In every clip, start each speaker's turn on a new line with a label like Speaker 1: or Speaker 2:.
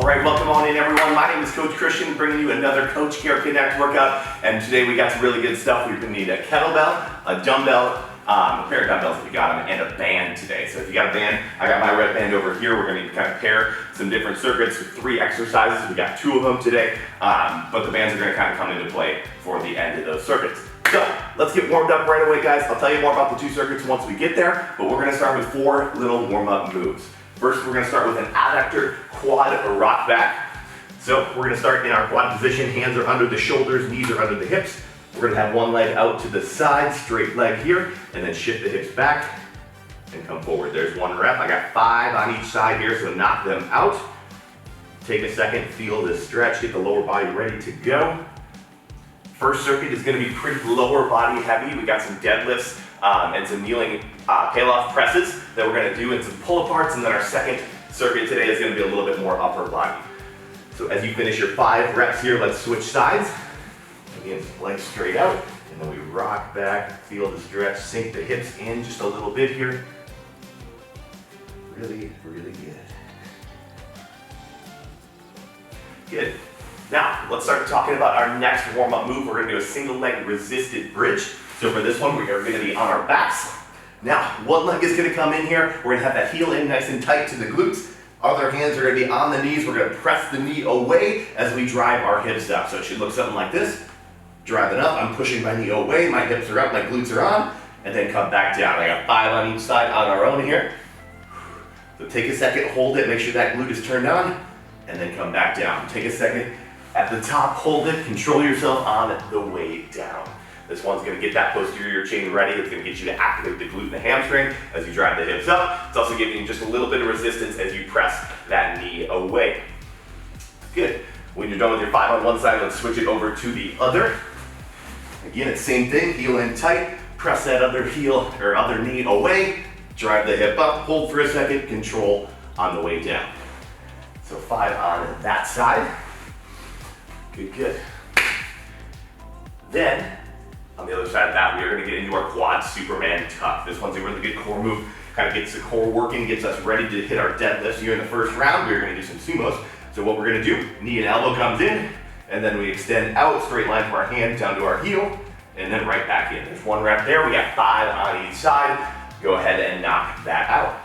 Speaker 1: All right, welcome on in everyone. My name is Coach Christian, bringing you another Coach Care Connect workout. And today we got some really good stuff. We're gonna need a kettlebell, a dumbbell, a pair of dumbbells if you got them, and a band today. So if you got a band, I got my red band over here. We're gonna kind of pair some different circuits with 3 exercises. We got 2 of them today, but the bands are gonna kind of come into play for the end of those circuits. So let's get warmed up right away, guys. I'll tell you more about the 2 circuits once we get there, but we're gonna start with 4 little warm-up moves. First, we're gonna start with an adductor quad rock back. So we're gonna start in our quad position. Hands are under the shoulders, knees are under the hips. We're gonna have one leg out to the side, straight leg here, and then shift the hips back and come forward. There's 1 rep. I got 5 on each side here, so knock them out. Take a second, feel this stretch, get the lower body ready to go. First circuit is gonna be pretty lower body heavy. We got some deadlifts and some kneeling peel-off presses that we're gonna do, and some pull-aparts, and then our second circuit today is gonna be a little bit more upper body. So as you finish your 5 reps here, let's switch sides. Again, legs straight out, and then we rock back, feel the stretch, sink the hips in just a little bit here. Really, really good. Good. Now, let's start talking about our next warm-up move. We're gonna do a single leg resisted bridge. So for this one, we are gonna be on our backs. Now, one leg is gonna come in here. We're gonna have that heel in nice and tight to the glutes. Other hands are gonna be on the knees. We're gonna press the knee away as we drive our hips up. So it should look something like this. Drive it up, I'm pushing my knee away, my hips are up, my glutes are on, and then come back down. I got 5 on each side on our own here. So take a second, hold it, make sure that glute is turned on, and then come back down. Take a second, at the top, hold it, control yourself on the way down. This one's gonna get that posterior chain ready. It's gonna get you to activate the glute and the hamstring as you drive the hips up. It's also giving you just a little bit of resistance as you press that knee away. Good. When you're done with your 5 on one side, let's switch it over to the other. Again, it's same thing, heel in tight, press that other heel or other knee away, drive the hip up, hold for a second, control on the way down. So 5 on that side. Good, good. Then, on the other side of that, we are gonna get into our quad Superman tuck. This one's a really good core move, kind of gets the core working, gets us ready to hit our deadlifts here in the first round. We're gonna do some sumos. So what we're gonna do, knee and elbow comes in, and then we extend out, straight line from our hand down to our heel, and then right back in. There's 1 rep there, we got 5 on each side. Go ahead and knock that out.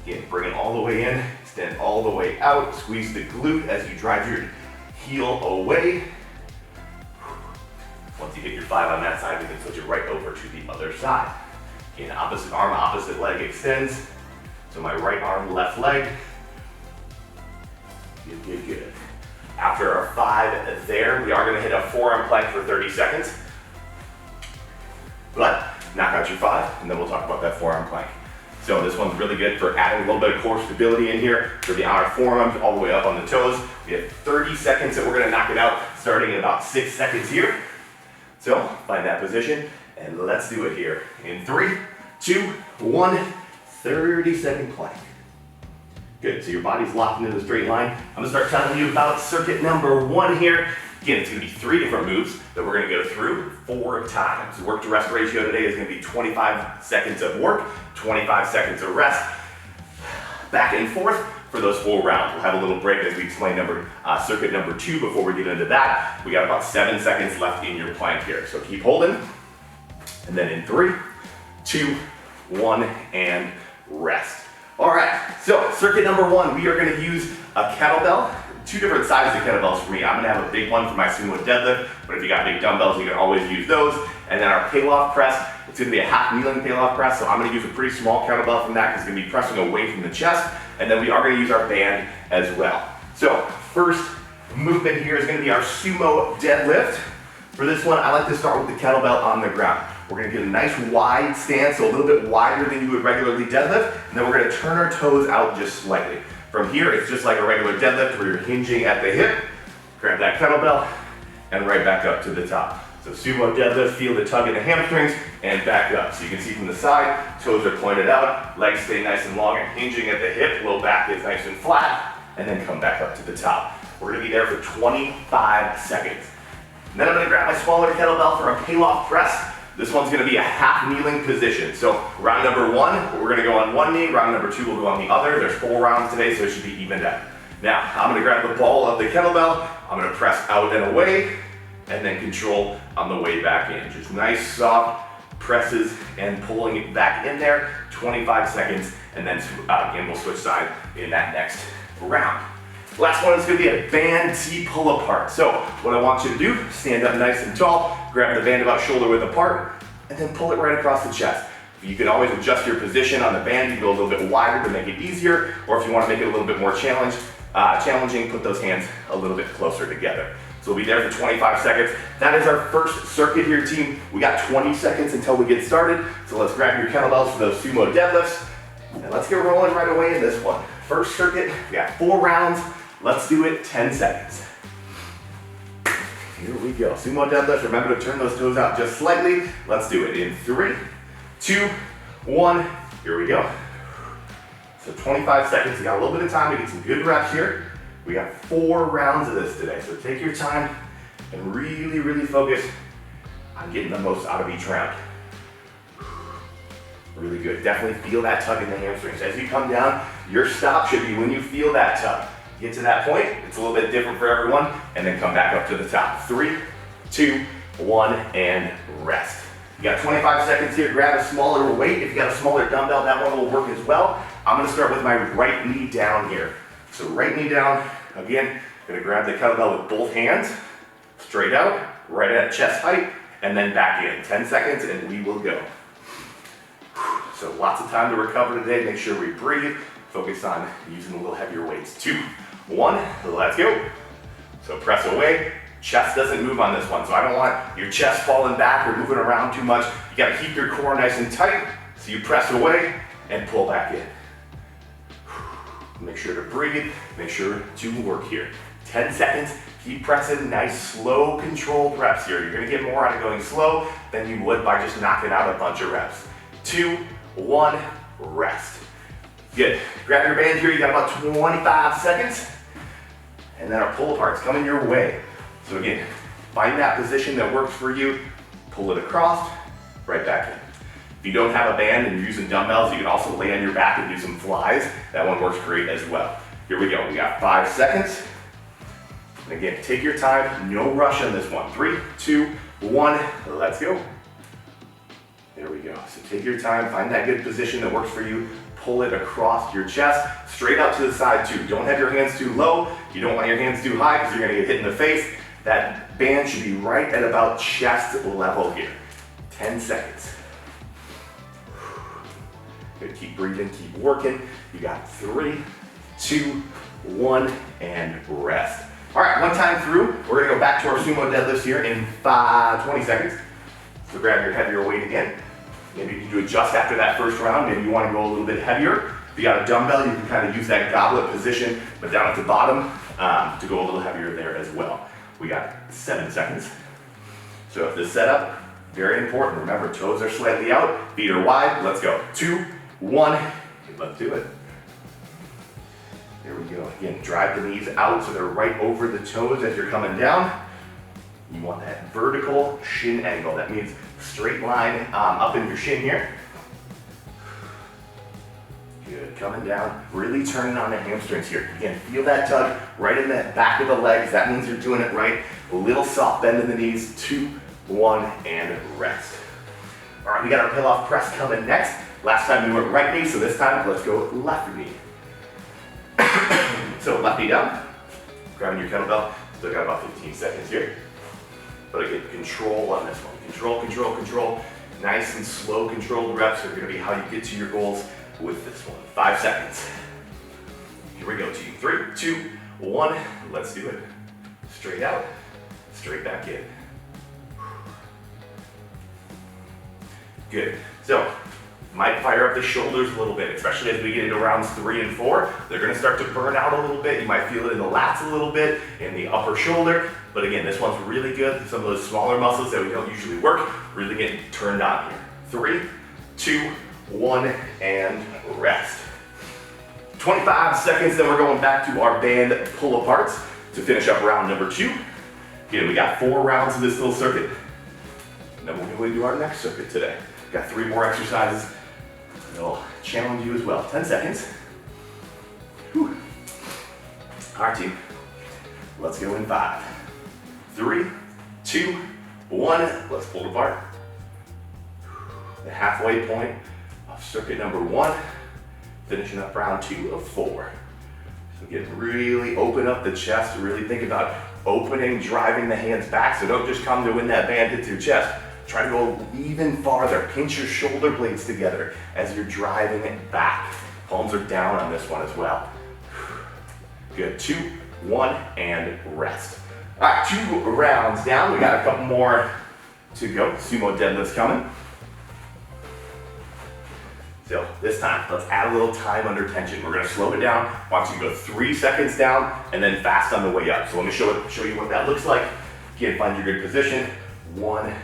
Speaker 1: Again, bring it all the way in, extend all the way out, squeeze the glute as you drive your heel away. Once you hit your 5 on that side, we can switch it right over to the other side. Again, opposite arm, opposite leg extends. So my right arm, left leg. Good, good, good. After our 5 there, we are gonna hit a forearm plank for 30 seconds. But knock out your 5, and then we'll talk about that forearm plank. So this one's really good for adding a little bit of core stability in here for the outer forearms all the way up on the toes. We have 30 seconds that we're gonna knock it out, starting in about 6 seconds here. So find that position, and let's do it here. In 3, 2, 1, 30-second plank. Good, so your body's locked into the straight line. I'm gonna start telling you about circuit number 1 here. Again, it's gonna be 3 different moves that we're gonna go through 4 times. The work to rest ratio today is gonna be 25 seconds of work, 25 seconds of rest. Back and forth for those 4 rounds. We'll have a little break as we explain circuit number 2 before we get into that. We got about 7 seconds left in your plank here. So keep holding, and then in 3, 2, 1, and rest. All right, so circuit number 1, we are gonna use a kettlebell. 2 different sizes of kettlebells for me. I'm gonna have a big one for my sumo deadlift, but if you got big dumbbells, you can always use those. And then our peel-off press, it's gonna be a half kneeling peel-off press, so I'm gonna use a pretty small kettlebell from that because it's gonna be pressing away from the chest. And then we are gonna use our band as well. So first movement here is gonna be our sumo deadlift. For this one, I like to start with the kettlebell on the ground. We're gonna get a nice wide stance, so a little bit wider than you would regularly deadlift, and then we're gonna turn our toes out just slightly. From here, it's just like a regular deadlift where you're hinging at the hip, grab that kettlebell, and right back up to the top. So sumo deadlift, feel the tug in the hamstrings, and back up. So you can see from the side, toes are pointed out, legs stay nice and long and hinging at the hip, low back is nice and flat, and then come back up to the top. We're gonna be there for 25 seconds. And then I'm gonna grab my smaller kettlebell for a peel-off press. This one's gonna be a half kneeling position. So round number 1, we're gonna go on one knee. Round number 2, we'll go on the other. There's 4 rounds today, so it should be evened out. Now, I'm gonna grab the ball of the kettlebell, I'm gonna press out and away, and then control on the way back in. Just nice, soft presses and pulling it back in there, 25 seconds, and then again, we'll switch side in that next round. Last one is gonna be a band T pull apart. So what I want you to do, stand up nice and tall, grab the band about shoulder width apart, and then pull it right across the chest. You can always adjust your position on the band. You can go a little bit wider to make it easier, or if you want to make it a little bit more challenging, put those hands a little bit closer together. So we'll be there for 25 seconds. That is our first circuit here, team. We got 20 seconds until we get started. So let's grab your kettlebells for those sumo deadlifts, and let's get rolling right away in this one. First circuit, we got 4 rounds. Let's do it 10 seconds. Here we go. Sumo deadlifts. Remember to turn those toes out just slightly. Let's do it in 3, 2, 1. Here we go. So 25 seconds. You got a little bit of time to get some good reps here. We got 4 rounds of this today. So take your time and really, really focus on getting the most out of each round. Really good. Definitely feel that tug in the hamstrings. As you come down, your stop should be when you feel that tug. Get to that point, it's a little bit different for everyone, and then come back up to the top. 3, 2, 1, and rest. You got 25 seconds here. Grab a smaller weight. If you got a smaller dumbbell, that one will work as well. I'm gonna start with my right knee down here. So right knee down, again, gonna grab the kettlebell with both hands, straight out, right at chest height, and then back in. 10 seconds, and we will go. So lots of time to recover today. Make sure we breathe. Focus on using a little heavier weights. 2, 1, let's go. So press away. Chest doesn't move on this one, so I don't want your chest falling back or moving around too much. You gotta keep your core nice and tight, so you press away and pull back in. Make sure to breathe, make sure to work here. 10 seconds, keep pressing, nice, slow, controlled reps here. You're gonna get more out of going slow than you would by just knocking out a bunch of reps. 2, 1, rest. Good. Grab your band here. You got about 25 seconds. And then our pull apart's coming your way. So again, find that position that works for you. Pull it across, right back in. If you don't have a band and you're using dumbbells, you can also lay on your back and do some flies. That one works great as well. Here we go. We got 5 seconds. And again, take your time. No rush on this one. 3, 2, 1. Let's go. There we go. So take your time. Find that good position that works for you. Pull it across your chest, straight out to the side too. Don't have your hands too low. You don't want your hands too high because you're gonna get hit in the face. That band should be right at about chest level here. 10 seconds. Good, keep breathing, keep working. You got 3, 2, 1, and rest. All right, one time through, we're gonna go back to our sumo deadlifts here in 20 seconds. So grab your heavier weight again. Maybe you can do adjust after that first round. Maybe you want to go a little bit heavier. If you got a dumbbell, you can kind of use that goblet position, but down at the bottom to go a little heavier there as well. We got 7 seconds. So if this setup, very important. Remember, toes are slightly out, feet are wide. Let's go. 2, 1, let's do it. There we go. Again, drive the knees out so they're right over the toes as you're coming down. You want that vertical shin angle. That means straight line up in your shin here. Good, coming down, really turning on the hamstrings here. Again, feel that tug right in the back of the legs. That means you're doing it right. A little soft bend in the knees. 2, 1, and rest. All right, we got our pull-off press coming next. Last time we went right knee, so this time let's go left knee. So left knee down, grabbing your kettlebell. Still got about 15 seconds here. But again, control on this one. Control, control, control. Nice and slow controlled reps are gonna be how you get to your goals with this one. 5 seconds. Here we go, team. 3, 2, 1, let's do it. Straight out, straight back in. Good. So, might fire up the shoulders a little bit, especially as we get into rounds 3 and 4. They're gonna start to burn out a little bit. You might feel it in the lats a little bit, in the upper shoulder. But again, this one's really good. Some of those smaller muscles that we don't usually work, really getting turned on here. 3, 2, 1, and rest. 25 seconds, then we're going back to our band pull aparts to finish up round number 2. Again, we got 4 rounds of this little circuit. And then we're going to do our next circuit today. Got 3 more exercises. It'll challenge you as well. 10 seconds. Whew. All right, team. Let's go in 5, 3, 2, 1. Let's pull it apart. The halfway point of circuit number 1, finishing up round 2 of 4. So again, really open up the chest, really think about opening, driving the hands back, so don't just come to when that band hits your chest. Try to go even farther. Pinch your shoulder blades together as you're driving it back. Palms are down on this one as well. Good, 2, 1, and rest. All right, 2 rounds down. We got a couple more to go. Sumo deadlifts coming. So this time, let's add a little time under tension. We're gonna slow it down. I want you to go 3 seconds down and then fast on the way up. So let me show you what that looks like. Again, find your good position. 1,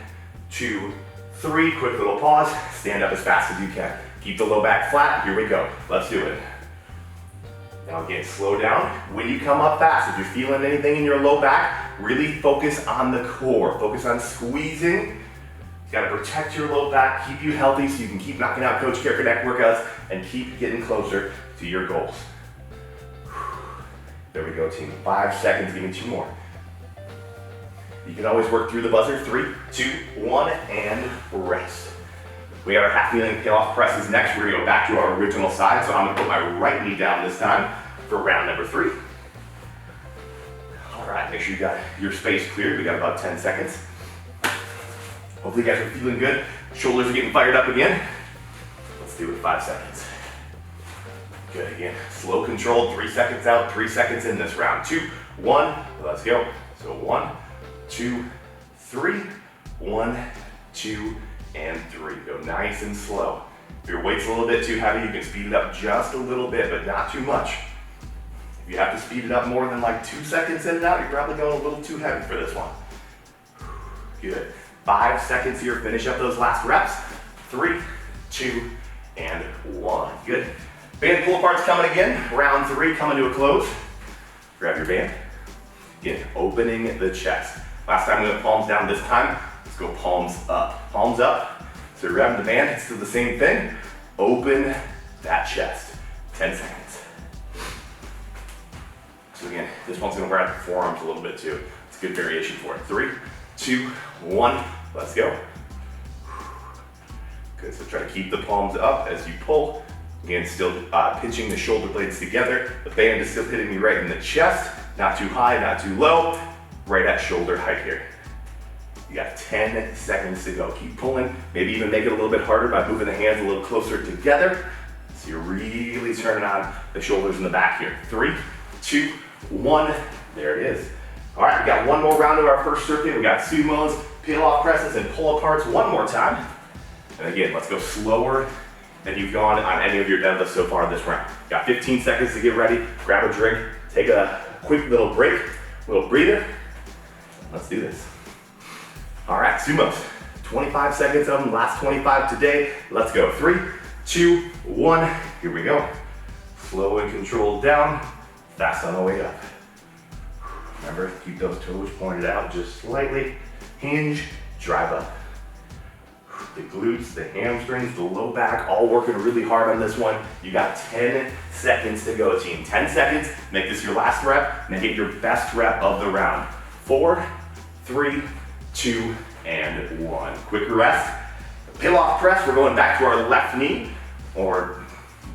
Speaker 1: 2, 3, quick little pause. Stand up as fast as you can. Keep the low back flat. Here we go. Let's do it. Now again, slow down. When you come up fast, if you're feeling anything in your low back, really focus on the core. Focus on squeezing. You gotta protect your low back, keep you healthy so you can keep knocking out Coach Care Connect workouts and keep getting closer to your goals. There we go, team. 5 seconds, give me 2 more. You can always work through the buzzer. 3, 2, 1, and rest. We got our half kneeling peel-off presses next. We're gonna go back to our original side. So I'm gonna put my right knee down this time for round number 3. All right, make sure you got your space cleared. We got about 10 seconds. Hopefully you guys are feeling good. Shoulders are getting fired up again. Let's do it 5 seconds. Good, again, slow controlled, 3 seconds out, 3 seconds in this round. 2, 1, let's go. So 1, 2, 3, 1, 2, and 3. Go nice and slow. If your weight's a little bit too heavy, you can speed it up just a little bit, but not too much. If you have to speed it up more than like 2 seconds in and out, you're probably going a little too heavy for this one. Good. 5 seconds here, finish up those last reps. 3, 2, and 1. Good. Band pull apart's coming again. Round 3 coming to a close. Grab your band. Again, opening the chest. Last time we went palms down, this time, let's go palms up. Palms up. So you're grabbing the band, it's still the same thing. Open that chest. 10 seconds. So again, this one's gonna wear out the forearms a little bit too. It's a good variation for it. 3, 2, 1, let's go. Good, so try to keep the palms up as you pull. Again, still pinching the shoulder blades together. The band is still hitting you right in the chest. Not too high, not too low. Right at shoulder height here. You got 10 seconds to go. Keep pulling. Maybe even make it a little bit harder by moving the hands a little closer together. So you're really turning on the shoulders in the back here. 3, 2, 1, there it is. All right, we got one more round of our first circuit. We got sumos, peel-off presses, and pull-aparts one more time. And again, let's go slower than you've gone on any of your deadlifts so far this round. Got 15 seconds to get ready. Grab a drink, take a quick little break, little breather. Let's do this. All right, sumos. 25 seconds of them, last 25 today. Let's go. 3, 2, 1, here we go. Slow and controlled down, fast on the way up. Remember, keep those toes pointed out just slightly. Hinge, drive up. The glutes, the hamstrings, the low back, all working really hard on this one. You got 10 seconds to go, team. 10 seconds, make this your last rep, make it your best rep of the round. 4, 3, 2, and 1. Quick rest. Peel-off press, we're going back to our left knee, or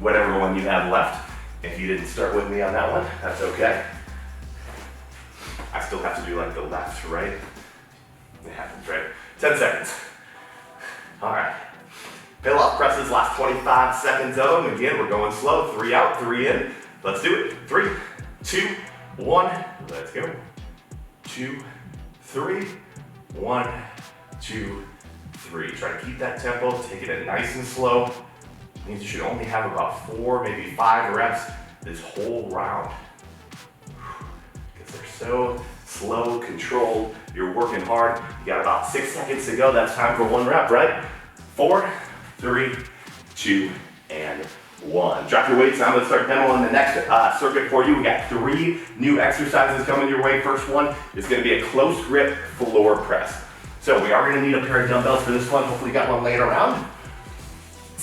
Speaker 1: whatever one you have left. If you didn't start with me on that one, that's okay. I still have to do like the left, right? It happens, right? 10 seconds. All right. Peel-off presses, last 25 seconds of them. Again, we're going slow. 3 out, 3 in. Let's do it. 3, 2, 1. Let's go. 2, 3, 1, 2, 3. Try to keep that tempo. Take it nice and slow. It means you should only have about 4, maybe 5 reps this whole round. Because they're so slow, controlled. You're working hard. You got about 6 seconds to go. That's time for 1 rep, right? 4, 3, 2, and 1. Drop your weights. I'm going to start demoing the next circuit for you. We got 3 new exercises coming your way. First one is going to be a close grip floor press. So we are going to need a pair of dumbbells for this one. Hopefully you got one laying around.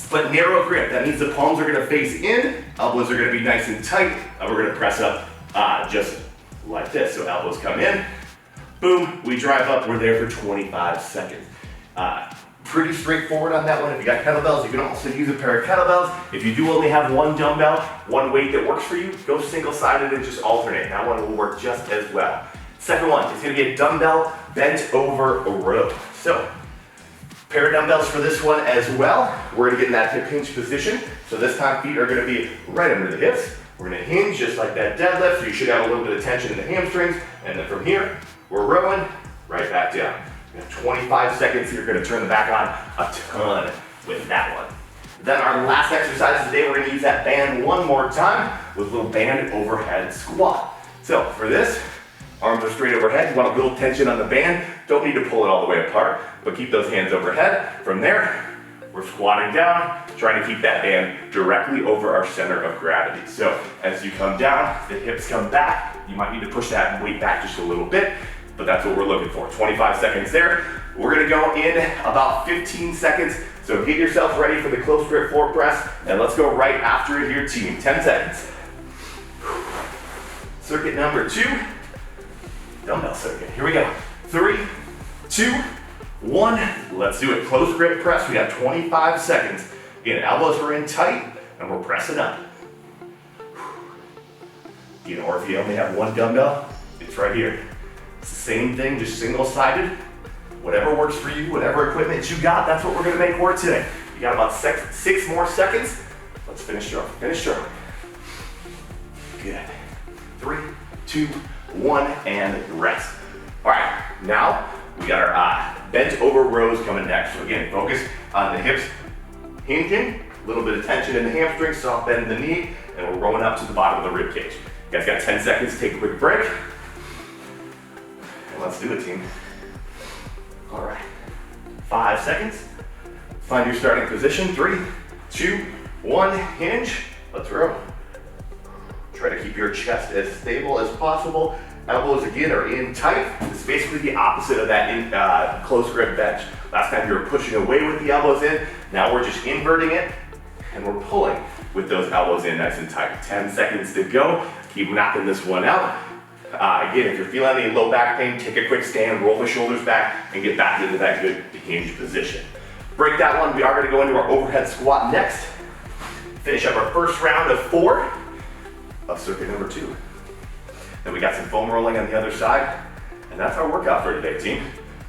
Speaker 1: But narrow grip. That means the palms are going to face in. Elbows are going to be nice and tight. And we're going to press up just like this. So elbows come in, boom, we drive up, we're there for 25 seconds. Pretty straightforward on that one. If you got kettlebells, you can also use a pair of kettlebells. If you do only have one dumbbell, one weight that works for you, go single-sided and just alternate. That one will work just as well. Second one is gonna be a dumbbell bent over a row. So, pair of dumbbells for this one as well. We're gonna get in that hip hinge position. So this time feet are gonna be right under the hips. We're gonna hinge just like that deadlift, so you should have a little bit of tension in the hamstrings. And then from here, we're rowing right back down. We have 25 seconds. You're gonna turn the back on a ton with that one. Then our last exercise today, we're gonna use that band one more time with a little band overhead squat. So for this, arms are straight overhead. You want a little tension on the band. Don't need to pull it all the way apart, but keep those hands overhead. From there, we're squatting down, trying to keep that band directly over our center of gravity. So as you come down, the hips come back. You might need to push that weight back just a little bit, but that's what we're looking for. 25 seconds there. We're gonna go in about 15 seconds. So get yourself ready for the close grip floor press, and let's go right after it here, team. 10 seconds. Circuit number 2, dumbbell circuit. Here we go. 3, 2, 1. Let's do it. Close grip press. We have 25 seconds. Again, elbows are in tight, and we're pressing up. Or if you only have one dumbbell, it's right here. It's the same thing, just single-sided. Whatever works for you, whatever equipment you got, that's what we're gonna make work today. You got about 6 more seconds. Let's finish strong. Finish strong. Good. 3, 2, 1, and rest. All right, now we got our bent over rows coming next. So again, focus on the hips hinging, a little bit of tension in the hamstring, soft bend in the knee, and we're rolling up to the bottom of the rib cage. You guys got 10 seconds to take a quick break. And let's do it, team. All right, 5 seconds. Find your starting position. 3, 2, 1, hinge. Let's row. Try to keep your chest as stable as possible. Elbows again are in tight. It's basically the opposite of that close grip bench. Last time you were pushing away with the elbows in. Now we're just inverting it and we're pulling with those elbows in nice and tight. 10 seconds to go. Keep knocking this one out. Again, if you're feeling any low back pain, take a quick stand, roll the shoulders back, and get back into that good hinge position. Break that one. We are going to go into our overhead squat next. Finish up our first round of 4 of circuit number 2. Then we got some foam rolling on the other side, and that's our workout for today, team.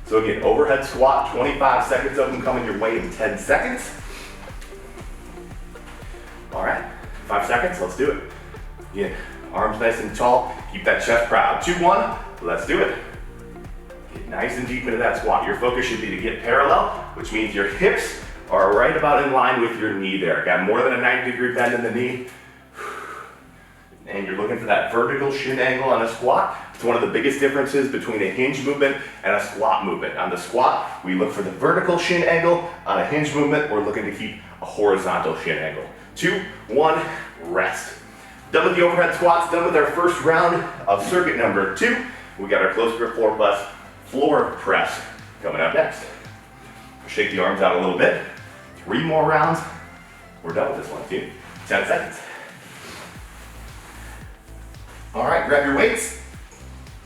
Speaker 1: So again, overhead squat, 25 seconds of them coming your way in 10 seconds. All right, 5 seconds, let's do it. Again, arms nice and tall, keep that chest proud. 2, 1, let's do it. Get nice and deep into that squat. Your focus should be to get parallel, which means your hips are right about in line with your knee there. Got more than a 90-degree bend in the knee. And you're looking for that vertical shin angle on a squat. It's one of the biggest differences between a hinge movement and a squat movement. On the squat, we look for the vertical shin angle. On a hinge movement, we're looking to keep a horizontal shin angle. 2, 1, rest. Done with the overhead squats, done with our first round of circuit number 2. We got our close grip floor press coming up next. Shake the arms out a little bit. 3 more rounds. We're done with this one, team. 10 seconds. All right, grab your weights.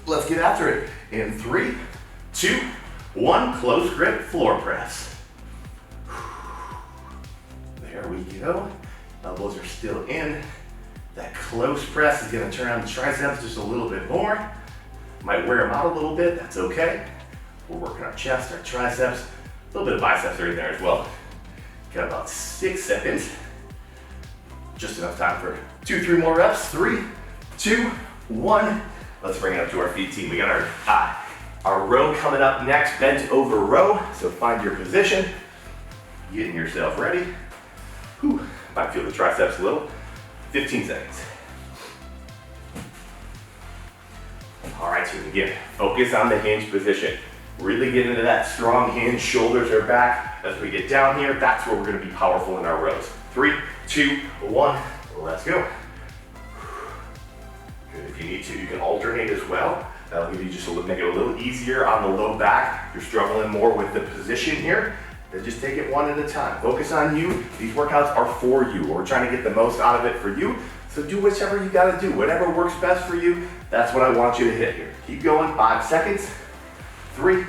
Speaker 1: Let's get after it. In 3, 2, 1, close grip floor press. There we go. Elbows are still in. That close press is gonna turn on the triceps just a little bit more. Might wear them out a little bit, that's okay. We're working our chest, our triceps, a little bit of biceps are in there as well. Got about 6 seconds. Just enough time for 2, 3 more reps. 3, 2, 1. Let's bring it up to our feet, team. We got our row coming up next, bent over row. So find your position, getting yourself ready. Whew. Might feel the triceps a little. 15 seconds. All right, so again, focus on the hinge position. Really get into that strong hinge, shoulders are back. As we get down here, that's where we're gonna be powerful in our rows. 3, 2, 1, let's go. Good, if you need to, you can alternate as well. That'll give you just make it a little easier on the low back. If you're struggling more with the position here, then just take it one at a time. Focus on you. These workouts are for you. We're trying to get the most out of it for you. So do whichever you gotta do. Whatever works best for you, that's what I want you to hit here. Keep going, 5 seconds. 3,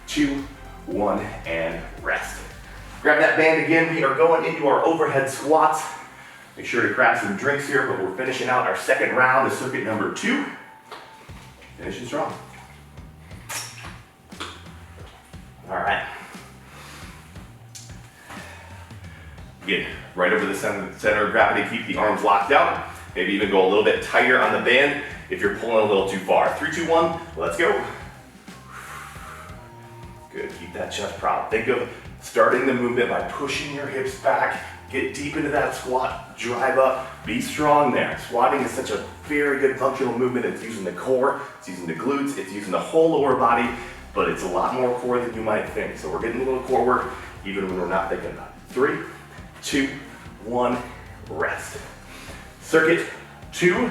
Speaker 1: 2, 1, and rest. Grab that band again. We are going into our overhead squats. Make sure to grab some drinks here, but we're finishing out our second round of circuit number 2. Finishing strong. All right. Again, right over the center of gravity, keep the arms locked out. Maybe even go a little bit tighter on the band if you're pulling a little too far. 3, 2, 1, let's go. Good, keep that chest proud. Think of starting the movement by pushing your hips back, get deep into that squat, drive up, be strong there. Squatting is such a very good functional movement. It's using the core, it's using the glutes, it's using the whole lower body, but it's a lot more core than you might think. So we're getting a little core work even when we're not thinking about it. 3, 2, 1, rest. Circuit 2,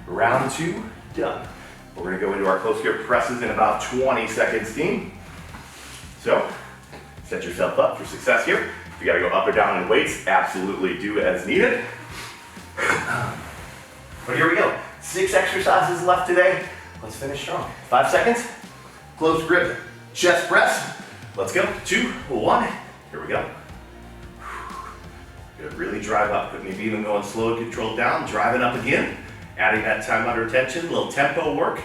Speaker 1: round 2, done. We're gonna go into our close grip presses in about 20 seconds, team. So, set yourself up for success here. If you gotta go up or down in weights, absolutely do as needed. But here we go. 6 exercises left today. Let's finish strong. 5 seconds. Close grip, chest press. Let's go. 2, 1. Here we go. Good. Really drive up. Maybe even going slow, controlled down. Driving up again. Adding that time under tension. A little tempo work.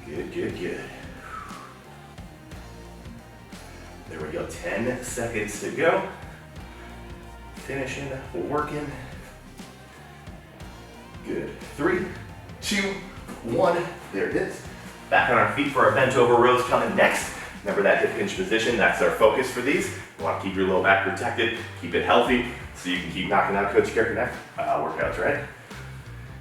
Speaker 1: Good, good, good. There we go. 10 seconds to go. Finishing, working. Good. 3, 2, 1. There it is. Back on our feet for our bent over rows coming next. Remember that hip hinge position, that's our focus for these. You want to keep your low back protected, keep it healthy, so you can keep knocking out Coach Care Connect workouts, right?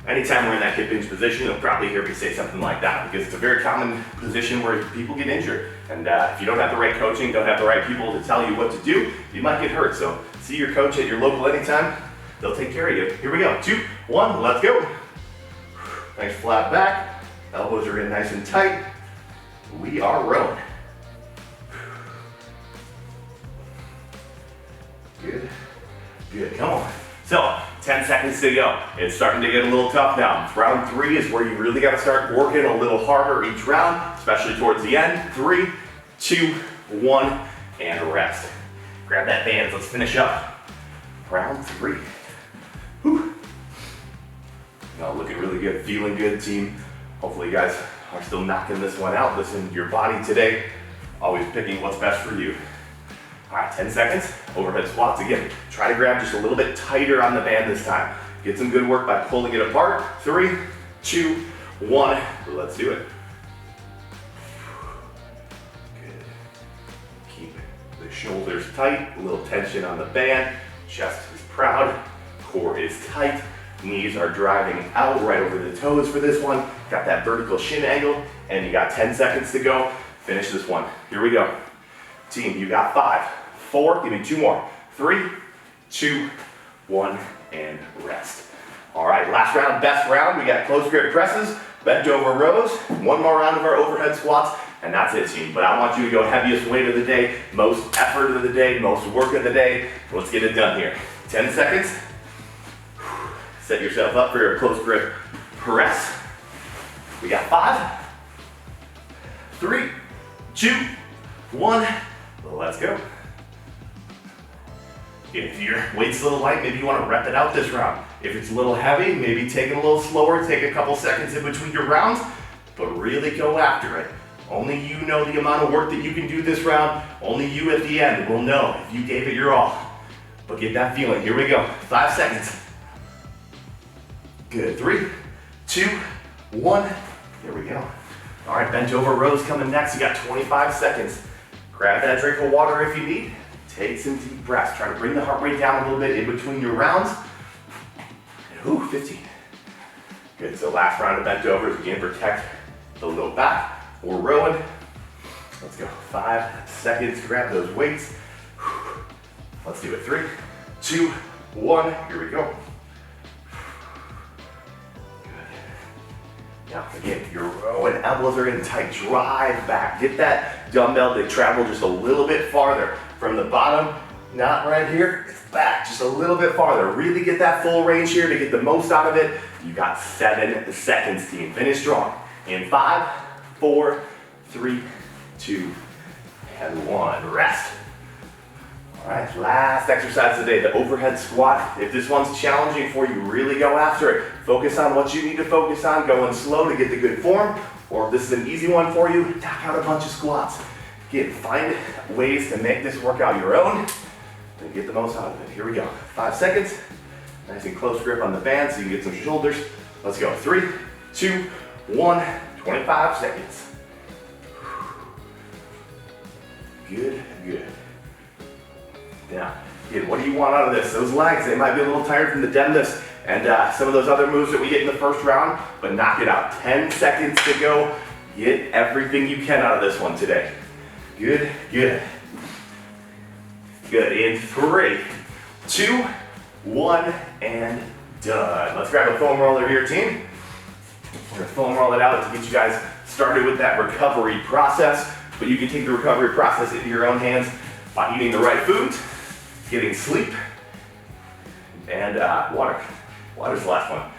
Speaker 1: Anytime we're in that hip hinge position, you'll probably hear me say something like that, because it's a very common position where people get injured. And if you don't have the right coaching, don't have the right people to tell you what to do, you might get hurt. So see your coach at your local anytime, they'll take care of you. Here we go, 2, 1, let's go. Nice flat back. Elbows are in nice and tight. We are rowing. Good, good, come on. So, 10 seconds to go. It's starting to get a little tough now. Round 3 is where you really gotta start working a little harder each round, especially towards the end. 3, 2, 1, and rest. Grab that band, let's finish up. Round 3. Whew. Now looking really good, feeling good, team. Hopefully you guys are still knocking this one out. Listen to your body today. Always picking what's best for you. All right, 10 seconds, overhead squats. Again, try to grab just a little bit tighter on the band this time. Get some good work by pulling it apart. 3, 2, 1, let's do it. Good. Keep the shoulders tight, a little tension on the band. Chest is proud, core is tight. Knees are driving out right over the toes for this one. Got that vertical shin angle, and you got 10 seconds to go. Finish this one. Here we go. Team, you got 5, 4, give me 2 more. 3, 2, 1, and rest. All right, last round, best round. We got close grip presses, bent over rows, 1 more round of our overhead squats, and that's it, team. But I want you to go heaviest weight of the day, most effort of the day, most work of the day. Let's get it done here. 10 seconds. Set yourself up for your close grip press. We got 5, 3, 2, 1. Let's go. If your weight's a little light, maybe you want to rep it out this round. If it's a little heavy, maybe take it a little slower, take a couple seconds in between your rounds, but really go after it. Only you know the amount of work that you can do this round. Only you at the end will know if you gave it your all. But get that feeling. Here we go. 5 seconds. Good. 3, 2, 1. Here we go. All right, bent over rows coming next. You got 25 seconds. Grab that drink of water if you need. Take some deep breaths. Try to bring the heart rate down a little bit in between your rounds. And 15. Good. So last round of bent overs. Again, protect the low back. We're rowing. Let's go. 5 seconds. Grab those weights. Let's do it. 3, 2, 1. Here we go. Now, again, your row and elbows are in tight. Drive back. Get that dumbbell to travel just a little bit farther. from the bottom, not right here, it's back just a little bit farther. Really get that full range here to get the most out of it. You got 7 seconds, team. Finish strong. In 5, 4, 3, 2, and 1. Rest. All right, last exercise of the day, the overhead squat. If this one's challenging for you, really go after it. Focus on what you need to focus on, going slow to get the good form. Or if this is an easy one for you, knock out a bunch of squats. Again, find ways to make this workout your own and get the most out of it. Here we go. 5 seconds. Nice and close grip on the band so you can get some shoulders. Let's go. 3, 2, 1. 25 seconds. Good, good. Now, again, what do you want out of this? Those legs, they might be a little tired from the deadlifts and some of those other moves that we get in the first round, but knock it out. 10 seconds to go. Get everything you can out of this one today. Good, good. Good. In 3, 2, 1, and done. Let's grab a foam roller here, team. We're gonna foam roll it out to get you guys started with that recovery process, but you can take the recovery process into your own hands by eating the right foods, getting sleep, and water. Water's the last one.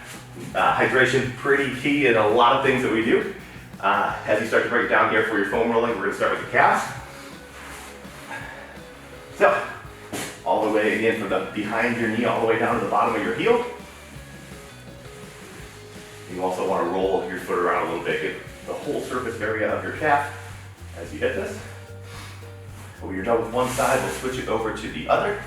Speaker 1: Hydration, pretty key in a lot of things that we do. As you start to break down here for your foam rolling, we're gonna start with the calves. So, all the way again from the behind your knee all the way down to the bottom of your heel. You also want to roll your foot around a little bit, get the whole surface area of your calf as you hit this. When you're done with one side, we'll switch it over to the other.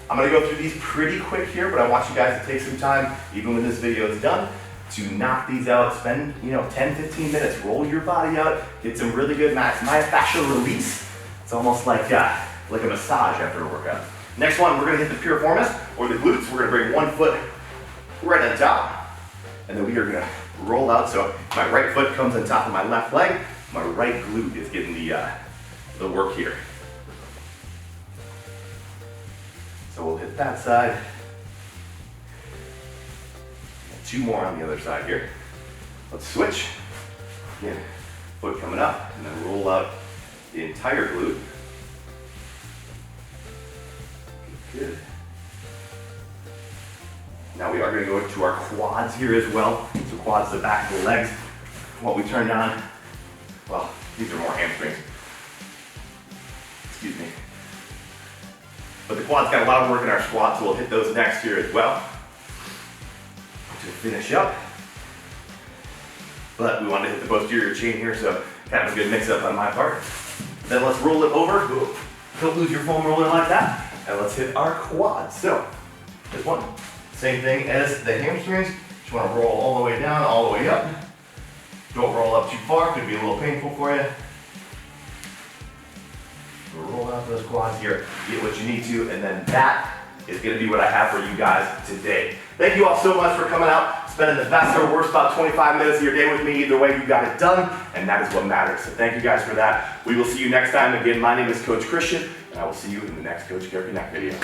Speaker 1: I'm going to go through these pretty quick here, but I want you guys to take some time, even when this video is done, to knock these out. Spend 10, 15 minutes, roll your body out, get some really good myofascial release. It's almost like a massage after a workout. Next one, we're going to hit the piriformis or the glutes. We're going to bring one foot right on top. And then we are gonna roll out. So my right foot comes on top of my left leg. My right glute is getting the work here. So we'll hit that side. 2 more on the other side here. Let's switch. Again, foot coming up and then roll out the entire glute. Good. Now we are going to go to our quads here as well. So quads, the back of the legs. What we turned on, well, these are more hamstrings. Excuse me. But the quads got a lot of work in our squats, so we'll hit those next here as well to finish up. But we want to hit the posterior chain here, so kind of a good mix up on my part. Then let's roll it over. Don't lose your foam roller like that. And let's hit our quads. So this one. Same thing as the hamstrings. Just want to roll all the way down, all the way up. Don't roll up too far, could be a little painful for you. Roll out those quads here, get what you need to, and then that is going to be what I have for you guys today. Thank you all so much for coming out, spending the best or worst about 25 minutes of your day with me. Either way, you got it done, and that is what matters. So thank you guys for that. We will see you next time. Again, my name is Coach Christian, and I will see you in the next Coach Care Connect video.